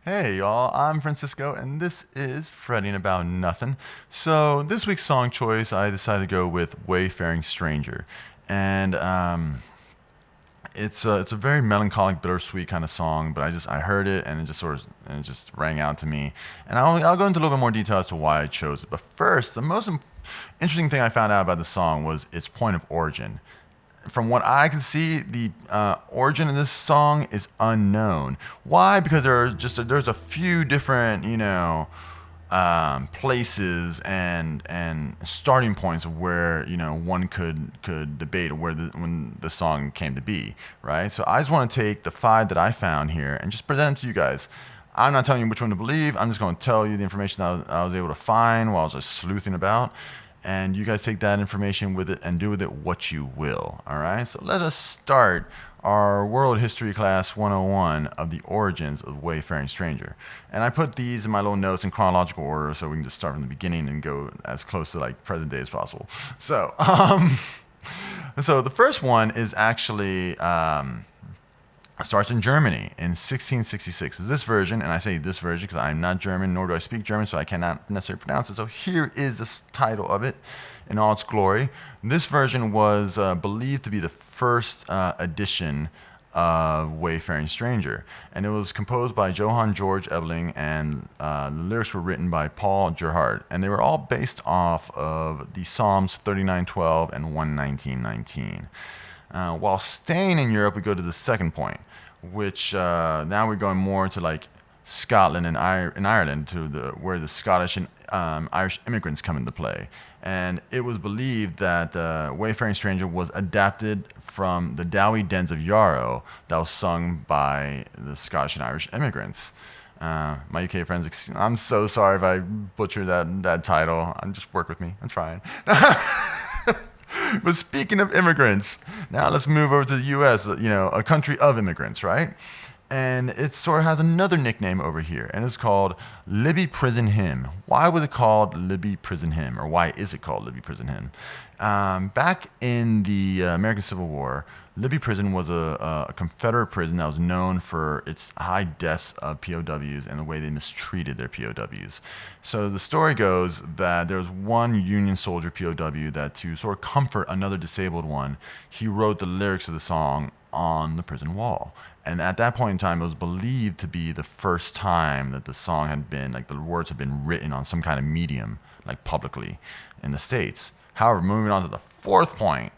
Hey y'all, I'm Francisco and this is Fretting About Nothing. So, this week's song choice, I decided to go with Wayfaring Stranger. And it's a very melancholic, bittersweet kind of song, but I heard it and it just rang out to me. And I'll go into a little bit more detail as to why I chose it. But first, the most interesting thing I found out about the song was its point of origin. From what I can see, the origin of this song is unknown. Why? Because there's a few different places and starting points of where one could debate where when the song came to be, right? So I just want to take the five that I found here and just present it to you guys. I'm not telling you which one to believe. I'm just going to tell you the information that I was able to find while I was just sleuthing about. And you guys take that information with it and do with it what you will. All right. So let us start our World History Class 101 of the origins of Wayfaring Stranger. And I put these in my little notes in chronological order so we can just start from the beginning and go as close to like present day as possible. So the first one is actually starts in Germany in 1666. Is this version, and I say this version because I'm not German, nor do I speak German, so I cannot necessarily pronounce it. So here is the title of it in all its glory. This version was believed to be the first edition of Wayfaring Stranger, and it was composed by Johann George Ebeling, and the lyrics were written by Paul Gerhardt, and they were all based off of the Psalms 39:12 and 119:19. While staying in Europe, we go to the second point, which now we're going more to like Scotland and Ireland, to where the Scottish and Irish immigrants come into play. And it was believed that Wayfaring Stranger was adapted from the Dowie Dens of Yarrow that was sung by the Scottish and Irish immigrants. My UK friends, I'm so sorry if I butchered that title. Just work with me. I'm trying. But speaking of immigrants, now let's move over to the U.S., a country of immigrants, right? And it sort of has another nickname over here, and it's called Libby Prison Hymn. Why was it called Libby Prison Hymn, or why is it called Libby Prison Hymn? Back in the American Civil War, Libby Prison was a Confederate prison that was known for its high deaths of POWs and the way they mistreated their POWs. So the story goes that there was one Union soldier POW that, to sort of comfort another disabled one, he wrote the lyrics of the song on the prison wall. And at that point in time, it was believed to be the first time that the song had been, like the words had been written on some kind of medium, like publicly in the States. However, moving on to the fourth point,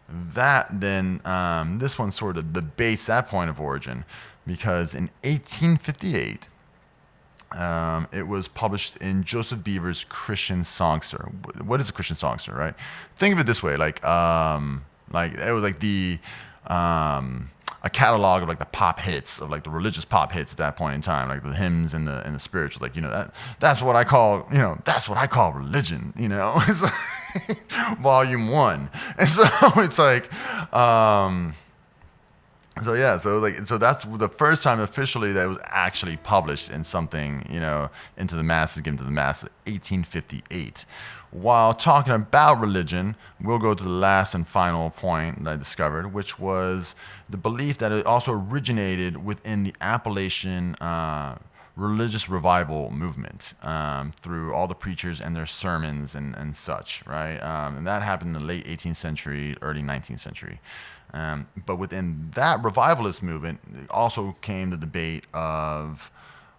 this one sort of debates that point of origin, because in 1858, it was published in Joseph Beaver's Christian Songster. What is a Christian Songster, right? Think of it this way, like it was like a catalog of like the pop hits of like the religious pop hits at that point in time, like the hymns and the spiritual, like that's what I call religion, It's like volume one. And so it's like so that's the first time officially that it was actually published in something, into the masses, given to the masses, 1858. While talking about religion, we'll go to the last and final point that I discovered, which was the belief that it also originated within the Appalachian religious revival movement, through all the preachers and their sermons and such, right? And that happened in the late 18th century, early 19th century. But within that revivalist movement, also came the debate of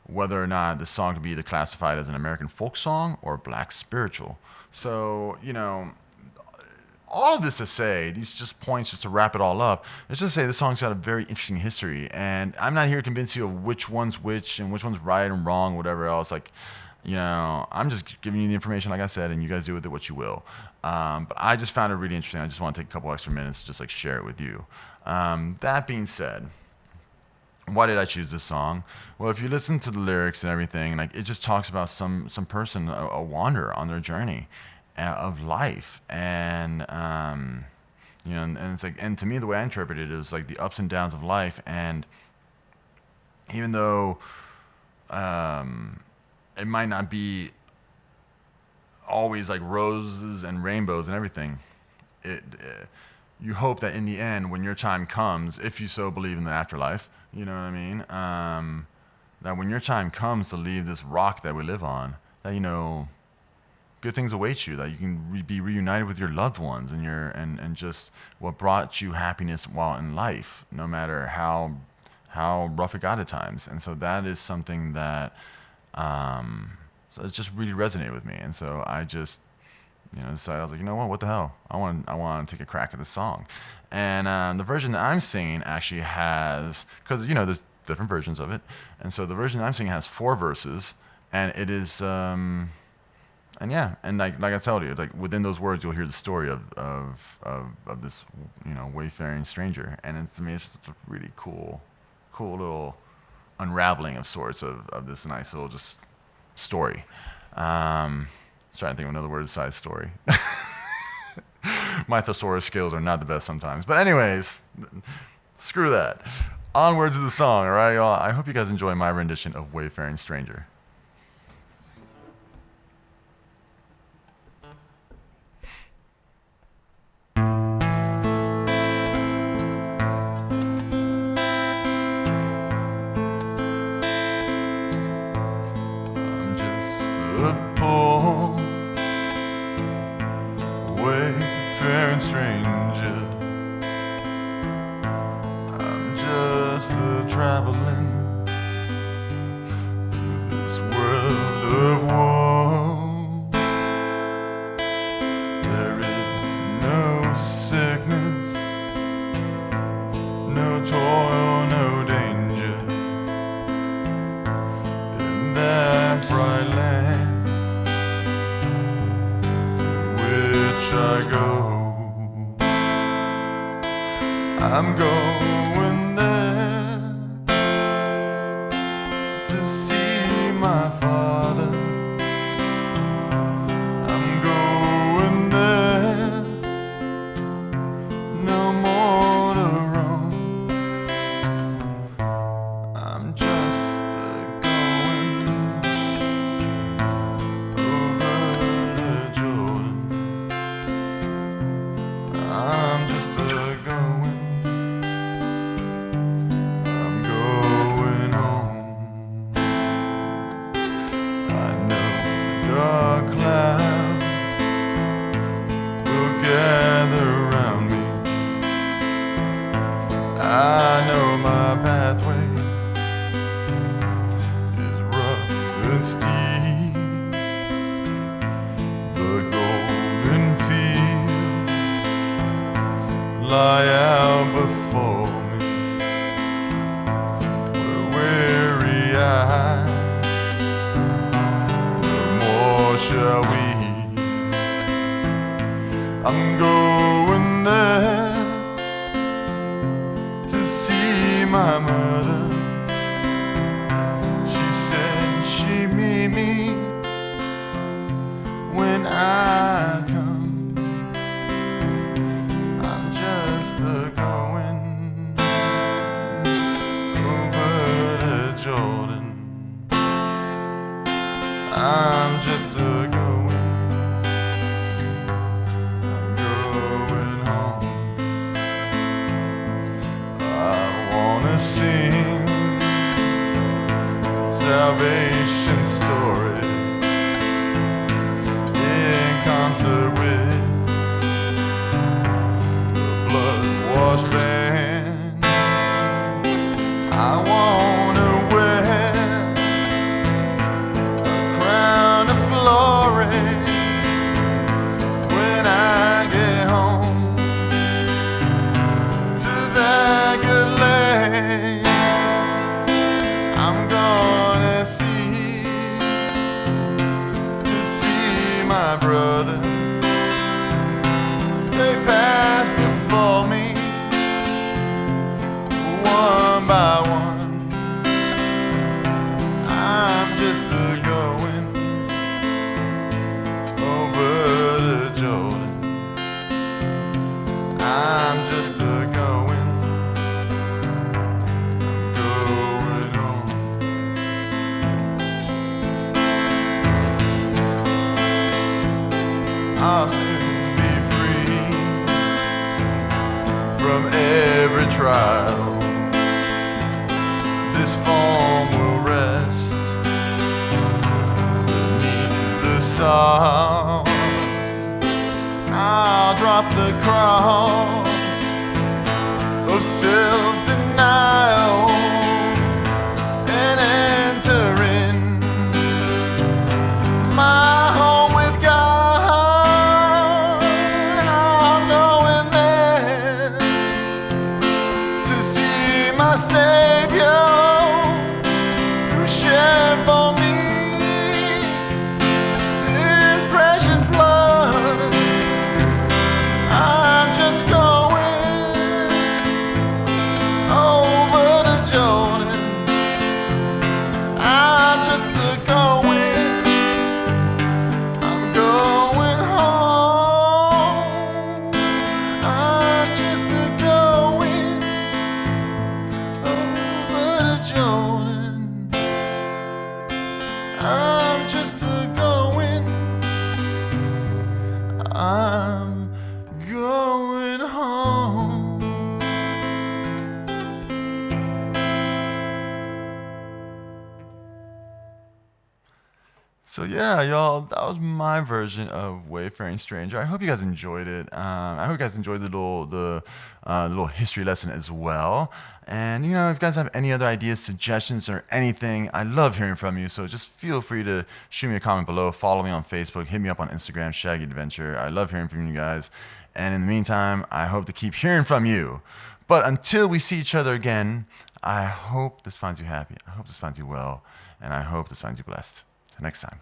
whether or not the song could be either classified as an American folk song or black spiritual. So, all of this to say, these just points just to wrap it all up, let's just say the song's got a very interesting history. And I'm not here to convince you of which one's which and which one's right and wrong, whatever else. Like, I'm just giving you the information, like I said, and you guys do with it what you will. But I just found it really interesting. I just want to take a couple extra minutes to just like share it with you. That being said, why did I choose this song? Well, if you listen to the lyrics and everything, like it just talks about some person, a wanderer on their journey of life, and and it's like, and to me, the way I interpret it is like the ups and downs of life, and even though it might not be always like roses and rainbows and everything, you hope that in the end, when your time comes, if you so believe in the afterlife, you know what I mean? that when your time comes to leave this rock that we live on, that good things await you, that you can be reunited with your loved ones and just what brought you happiness while in life, no matter how rough it got at times. And so that is something that so it just really resonated with me. And so I just decided, I was like, what the hell? I want to take a crack at this song. And the version that I'm singing actually has, because there's different versions of it, and so the version that I'm singing has 4 verses, and it is and yeah, and like I told you, like within those words you'll hear the story of this wayfaring stranger, and to me it's a really cool little unraveling of sorts of this nice little just story. Trying to think of another word besides story. My thesaurus skills are not the best sometimes, but anyways, screw that. Onwards to the song, all right, y'all. I hope you guys enjoy my rendition of Wayfaring Stranger. I'm just a poor wayfaring stranger. I'm just traveling through this world of woe. There is no sickness, no toil, no danger in that bright land to which I go. I'm going there to see my Father. I'm going there, no more to roam. I'm just going over the Jordan. I'm just going. Dark clouds will gather around me. I know my pathway is rough and steep, but golden fields lie out before me, where weary eyes shall we? I'm going there to see my mother. She said she'd meet me when I come. I'm just going over to Jordan. I'm just going home. I wanna sing salvation stories in concert with the blood-washed band. I wanna wear glory when I get home to that good land. I'm gonna see my brothers. They pass before me one by one. I'm just going Jordan. I'm just going home. I'll soon be free from every trial. This form will rest song. I'll drop the cross of self-denial and enter in my home with God. I'm going there to see my Savior who shed for me His precious blood. I'm just going over the Jordan. I'm just going. I'm going home. I'm just going over the Jordan. I'm just going. I'm going home. So yeah, y'all, that was my version of Wayfaring Stranger. I hope you guys enjoyed it. I hope you guys enjoyed the little history lesson as well. And you know, if you guys have any other ideas, suggestions, or anything, I love hearing from you. So just feel free to shoot me a comment below. Follow me on Facebook. Hit me up on Instagram, Shaggy Adventure. I love hearing from you guys. And in the meantime, I hope to keep hearing from you. But until we see each other again, I hope this finds you happy. I hope this finds you well. And I hope this finds you blessed. Till next time.